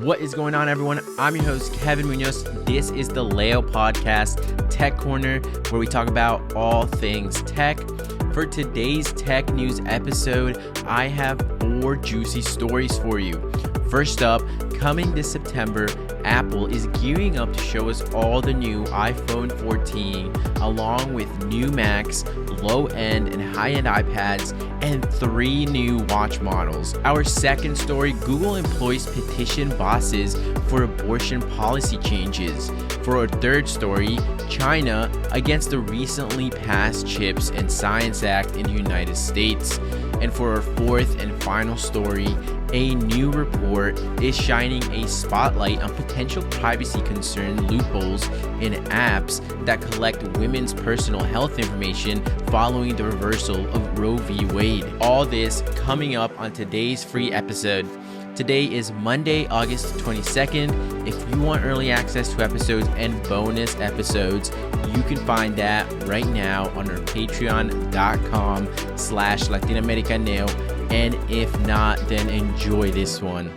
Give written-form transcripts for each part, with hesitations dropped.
What is going on, everyone? I'm your host, Kevin Munoz. This is the Leo Podcast Tech Corner, where we talk about all things tech. For today's tech news episode, I have 4 juicy stories for you. First up, coming this September, Apple is gearing up to show us all the new iPhone 14, along with new Macs, low-end and high-end iPads, and 3 new watch models. Our second story, Google employs petition bosses for abortion policy changes. For our third story, China against the recently passed Chips and Science Act in the United States. And for our fourth and final story, a new report is shining a spotlight on potential privacy concern loopholes in apps that collect women's personal health information following the reversal of Roe v. Wade. All this coming up on today's free episode. Today is Monday, August 22nd. If you want early access to episodes and bonus episodes, you can find that right now on our patreon.com/latinoamericaneo. And if not, then enjoy this one.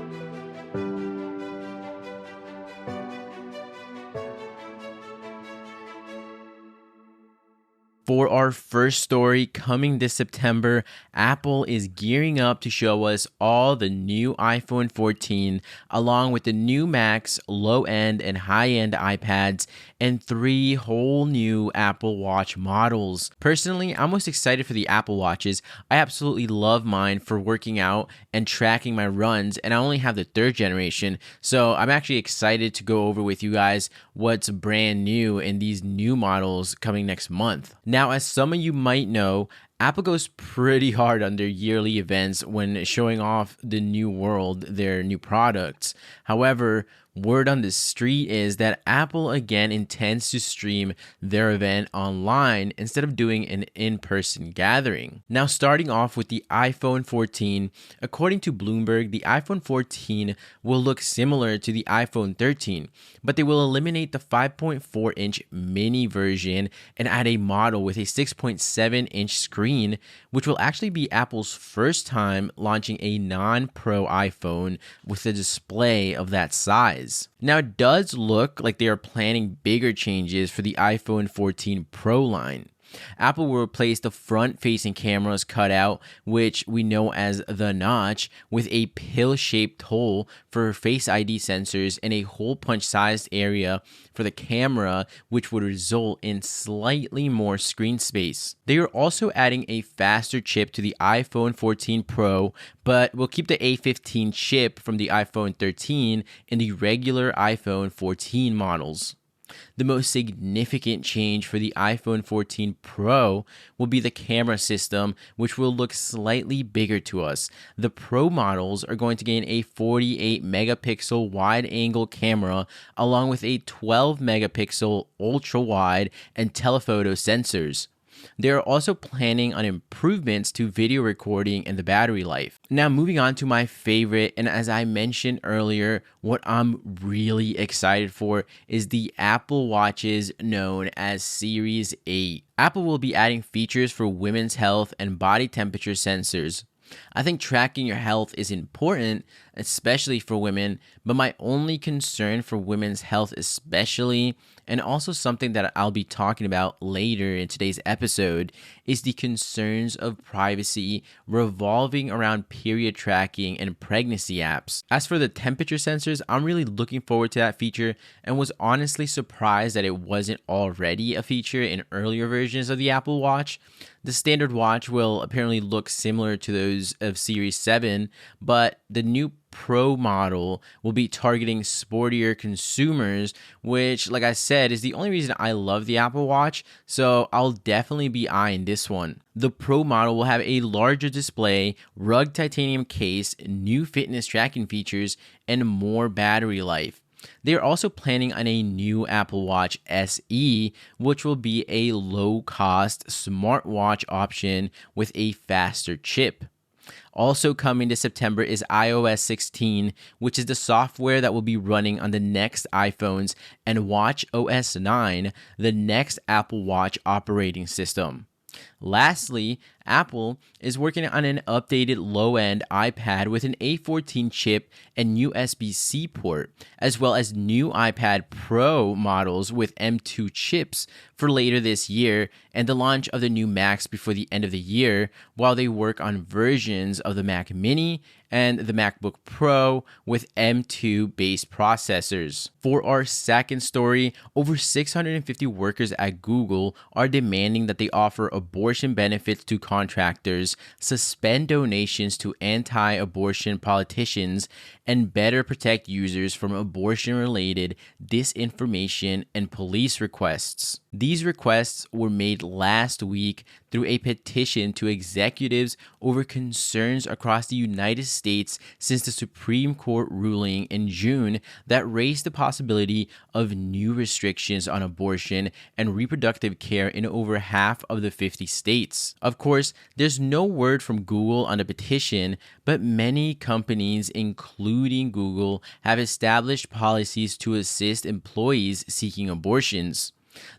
For our first story, coming this September, Apple is gearing up to show us all the new iPhone 14, along with the new Macs, low-end and high-end iPads, and 3 whole new Apple Watch models. Personally, I'm most excited for the Apple Watches. I absolutely love mine for working out and tracking my runs, and I only have the 3rd generation, so I'm actually excited to go over with you guys what's brand new in these new models coming next month. Now, as some of you might know, Apple goes pretty hard on their yearly events when showing off the new world, their new products. However, word on the street is that Apple again intends to stream their event online instead of doing an in-person gathering. Now, starting off with the iPhone 14, according to Bloomberg, the iPhone 14 will look similar to the iPhone 13, but they will eliminate the 5.4-inch mini version and add a model with a 6.7-inch screen, which will actually be Apple's first time launching a non-Pro iPhone with a display of that size. Now, it does look like they are planning bigger changes for the iPhone 14 Pro line. Apple will replace the front-facing camera's cutout, which we know as the notch, with a pill-shaped hole for Face ID sensors and a hole punch-sized area for the camera, which would result in slightly more screen space. They are also adding a faster chip to the iPhone 14 Pro, but will keep the A15 chip from the iPhone 13 in the regular iPhone 14 models. The most significant change for the iPhone 14 Pro will be the camera system, which will look slightly bigger to us. The Pro models are going to gain a 48 megapixel wide-angle camera along with a 12 megapixel ultra-wide and telephoto sensors. They are also planning on improvements to video recording and the battery life. Now, moving on to my favorite, and as I mentioned earlier, what I'm really excited for is the Apple Watches known as Series 8. Apple will be adding features for women's health and body temperature sensors. I think tracking your health is important, especially for women, but my only concern for women's health especially, and also something that I'll be talking about later in today's episode, is the concerns of privacy revolving around period tracking and pregnancy apps. As for the temperature sensors, I'm really looking forward to that feature and was honestly surprised that it wasn't already a feature in earlier versions of the Apple Watch. The standard watch will apparently look similar to those of Series 7, but the new Pro model will be targeting sportier consumers, which, like I said, is the only reason I love the Apple Watch, so I'll definitely be eyeing this one. The Pro model will have a larger display, rugged titanium case, new fitness tracking features, and more battery life. They are also planning on a new Apple Watch SE, which will be a low-cost smartwatch option with a faster chip. Also coming to September is iOS 16, which is the software that will be running on the next iPhones, and watchOS 9, the next Apple Watch operating system. Lastly, Apple is working on an updated low-end iPad with an A14 chip and USB-C port, as well as new iPad Pro models with M2 chips for later this year, and the launch of the new Macs before the end of the year, while they work on versions of the Mac Mini and the MacBook Pro with M2 based processors. For our second story, over 650 workers at Google are demanding that they offer abortion benefits to contractors, suspend donations to anti-abortion politicians, and better protect users from abortion-related disinformation and police requests. These requests were made last week through a petition to executives over concerns across the United States since the Supreme Court ruling in June that raised the possibility of new restrictions on abortion and reproductive care in over half of the 50 states. Of course, there's no word from Google on the petition, but many companies, including Google, have established policies to assist employees seeking abortions.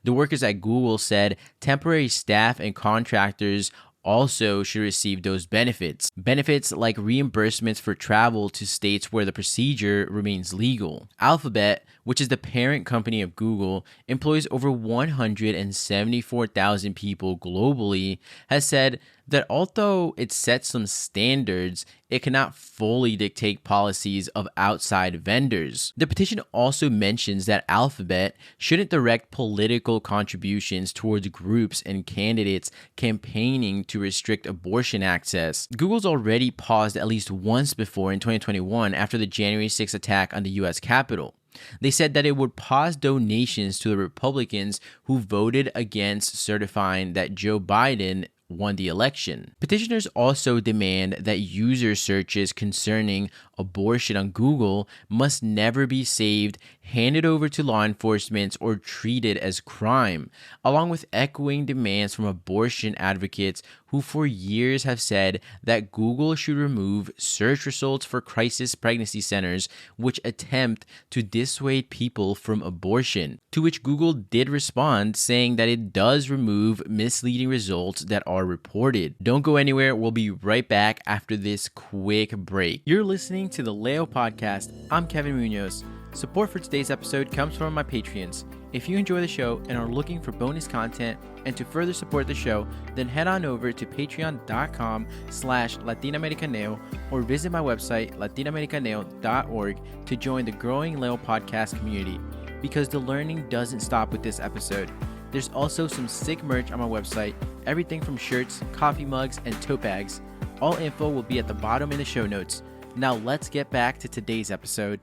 The workers at Google said temporary staff and contractors also should receive those benefits. Benefits like reimbursements for travel to states where the procedure remains legal. Alphabet, which is the parent company of Google, employs over 174,000 people globally, has said that although it sets some standards, it cannot fully dictate policies of outside vendors. The petition also mentions that Alphabet shouldn't direct political contributions towards groups and candidates campaigning to restrict abortion access. Google's already paused at least once before in 2021 after the January 6th attack on the US Capitol. They said that it would pause donations to the Republicans who voted against certifying that Joe Biden won the election. Petitioners also demand that user searches concerning abortion on Google must never be saved, handed over to law enforcement, or treated as crime, along with echoing demands from abortion advocates who for years have said that Google should remove search results for crisis pregnancy centers which attempt to dissuade people from abortion, to which Google did respond, saying that it does remove misleading results that are reported. Don't go anywhere. We'll be right back after this quick break. You're listening to the Leo Podcast. I'm Kevin Munoz. Support for today's episode comes from my Patreons. If you enjoy the show and are looking for bonus content and to further support the show, then head on over to patreon.com/latinamericaneo or visit my website latinamericaneo.org to join the growing Leo Podcast community, because the learning doesn't stop with this episode. There's also some sick merch on my website, everything from shirts, coffee mugs, and tote bags. All info will be at the bottom in the show notes. Now let's get back to today's episode.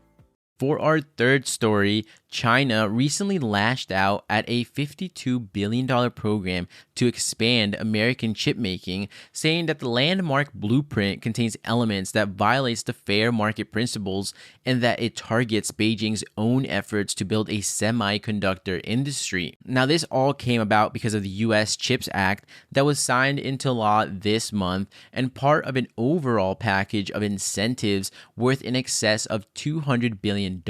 For our third story, China recently lashed out at a $52 billion program to expand American chip making, saying that the landmark blueprint contains elements that violates the fair market principles and that it targets Beijing's own efforts to build a semiconductor industry. Now, this all came about because of the U.S. CHIPS Act that was signed into law this month and part of an overall package of incentives worth in excess of $200 billion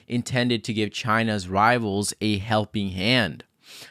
intended to give China's rivals a helping hand.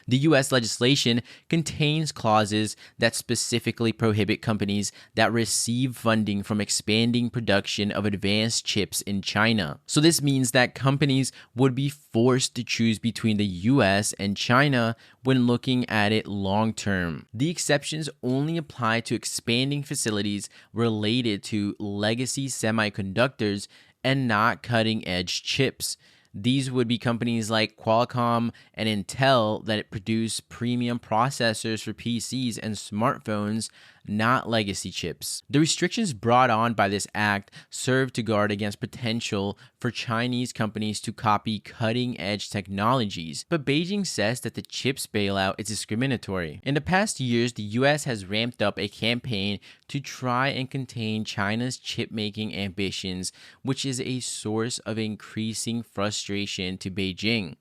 The U.S. legislation contains clauses that specifically prohibit companies that receive funding from expanding production of advanced chips in China. So this means that companies would be forced to choose between the U.S. and China when looking at it long term. The exceptions only apply to expanding facilities related to legacy semiconductors and not cutting-edge chips. These would be companies like Qualcomm and Intel that produce premium processors for PCs and smartphones, not legacy chips. The restrictions brought on by this act serve to guard against potential for Chinese companies to copy cutting-edge technologies, but Beijing says that the chips bailout is discriminatory. In the past years, the US has ramped up a campaign to try and contain China's chip-making ambitions, which is a source of increasing frustration to Beijing.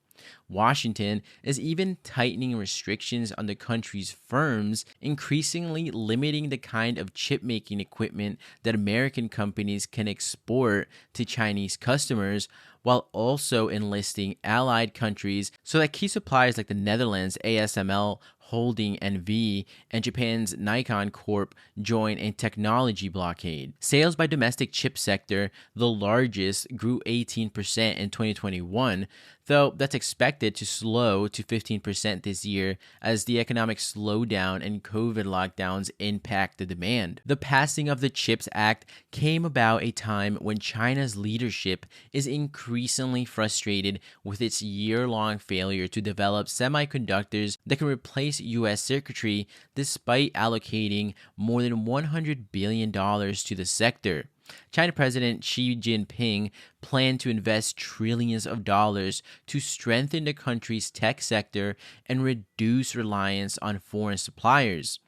Washington is even tightening restrictions on the country's firms, increasingly limiting the kind of chip-making equipment that American companies can export to Chinese customers, while also enlisting allied countries so that key suppliers like the Netherlands, ASML, Holding NV, and Japan's Nikon Corp join a technology blockade. Sales by domestic chip sector, the largest, grew 18% in 2021, though that's expected to slow to 15% this year as the economic slowdown and COVID lockdowns impact the demand. The passing of the CHIPS Act came about a time when China's leadership is increasingly frustrated with its year-long failure to develop semiconductors that can replace U.S. circuitry despite allocating more than $100 billion to the sector. China President Xi Jinping planned to invest trillions of dollars to strengthen the country's tech sector and reduce reliance on foreign suppliers,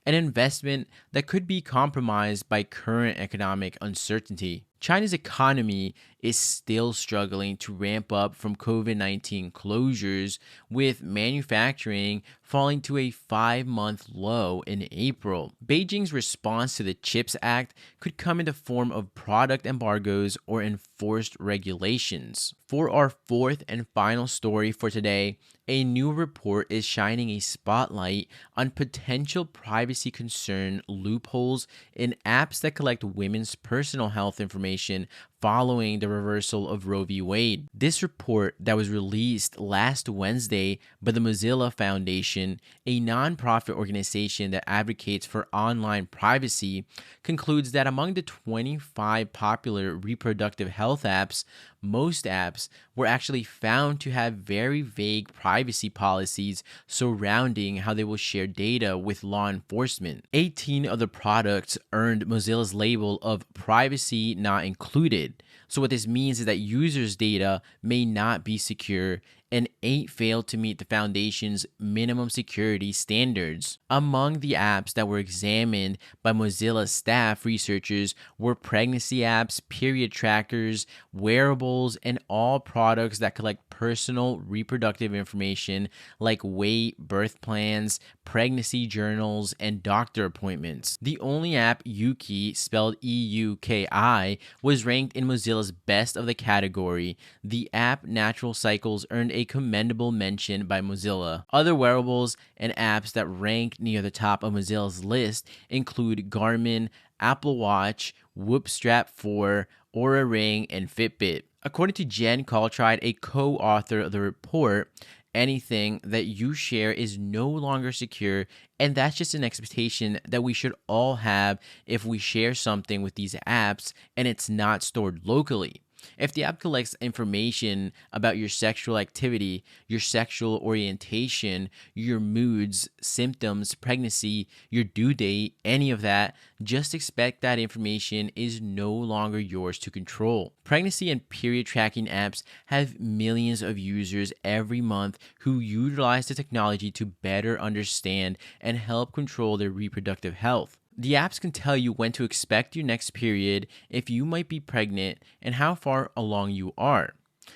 an investment that could be compromised by current economic uncertainty. China's economy is still struggling to ramp up from COVID-19 closures, with manufacturing falling to a 5-month low in April. Beijing's response to the CHIPS Act could come in the form of product embargoes or enforced regulations. For our fourth and final story for today, a new report is shining a spotlight on potential privacy concern loopholes in apps that collect women's personal health information following the reversal of Roe v. Wade. This report that was released last Wednesday by the Mozilla Foundation, a nonprofit organization that advocates for online privacy, concludes that among the 25 popular reproductive health apps, most apps were actually found to have very vague privacy policies surrounding how they will share data with law enforcement. 18 of the products earned Mozilla's label of privacy not included. So what this means is that users' data may not be secure, and 8 failed to meet the foundation's minimum security standards. Among the apps that were examined by Mozilla staff researchers were pregnancy apps, period trackers, wearables, and all products that collect personal reproductive information like weight, birth plans, pregnancy journals, and doctor appointments. The only app, Yuki, spelled E-U-K-I, was ranked in Mozilla's best of the category. The app Natural Cycles earned a commendable mention by Mozilla. Other wearables and apps that rank near the top of Mozilla's list include Garmin, Apple Watch, Whoop Strap 4, Oura Ring, and Fitbit. According to Jen Coltride, a co-author of the report, anything that you share is no longer secure, and that's just an expectation that we should all have if we share something with these apps and it's not stored locally. If the app collects information about your sexual activity, your sexual orientation, your moods, symptoms, pregnancy, your due date, any of that, just expect that information is no longer yours to control. Pregnancy and period tracking apps have millions of users every month who utilize the technology to better understand and help control their reproductive health. The apps can tell you when to expect your next period, if you might be pregnant, and how far along you are,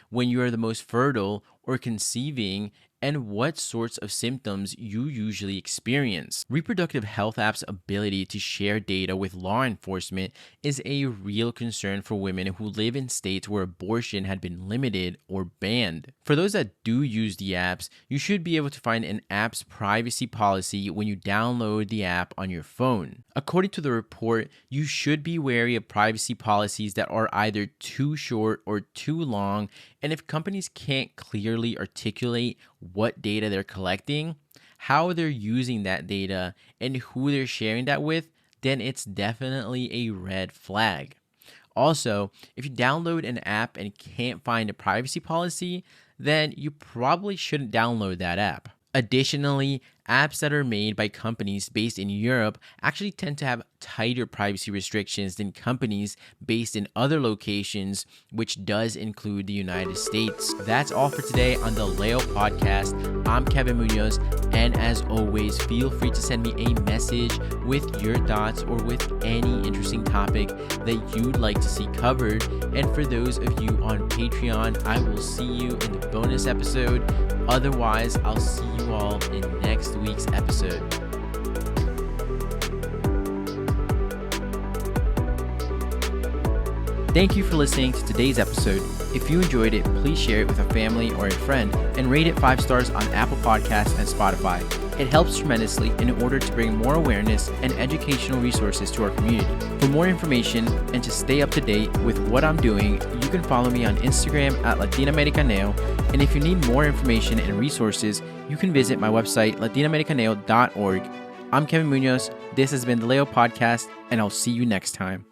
when you are the most fertile or conceiving, and what sorts of symptoms you usually experience. Reproductive health apps' ability to share data with law enforcement is a real concern for women who live in states where abortion had been limited or banned. For those that do use the apps, you should be able to find an app's privacy policy when you download the app on your phone. According to the report, you should be wary of privacy policies that are either too short or too long, and if companies can't clearly articulate what data they're collecting, how they're using that data, and who they're sharing that with, then it's definitely a red flag. Also, if you download an app and can't find a privacy policy, then you probably shouldn't download that app. Additionally, apps that are made by companies based in Europe actually tend to have tighter privacy restrictions than companies based in other locations, which does include the United States. That's all for today on the Leo Podcast. I'm Kevin Munoz, and as always, feel free to send me a message with your thoughts or with any interesting topic that you'd like to see covered. And for those of you on Patreon, I will see you in the bonus episode. Otherwise, I'll see you all in next week's episode. Thank you for listening to today's episode. If you enjoyed it, please share it with a family or a friend and rate it 5 stars on Apple Podcasts and Spotify. It helps tremendously in order to bring more awareness and educational resources to our community. For more information and to stay up to date with what I'm doing, you can follow me on Instagram at Latinoamericaneo. And if you need more information and resources, you can visit my website, latinoamericaneo.org. I'm Kevin Munoz. This has been the Leo Podcast, and I'll see you next time.